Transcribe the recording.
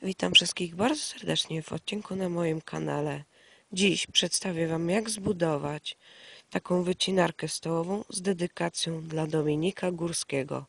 Witam wszystkich bardzo serdecznie w odcinku na moim kanale. Dziś przedstawię Wam, jak zbudować taką wycinarkę stołową z dedykacją dla Dominika Górskiego.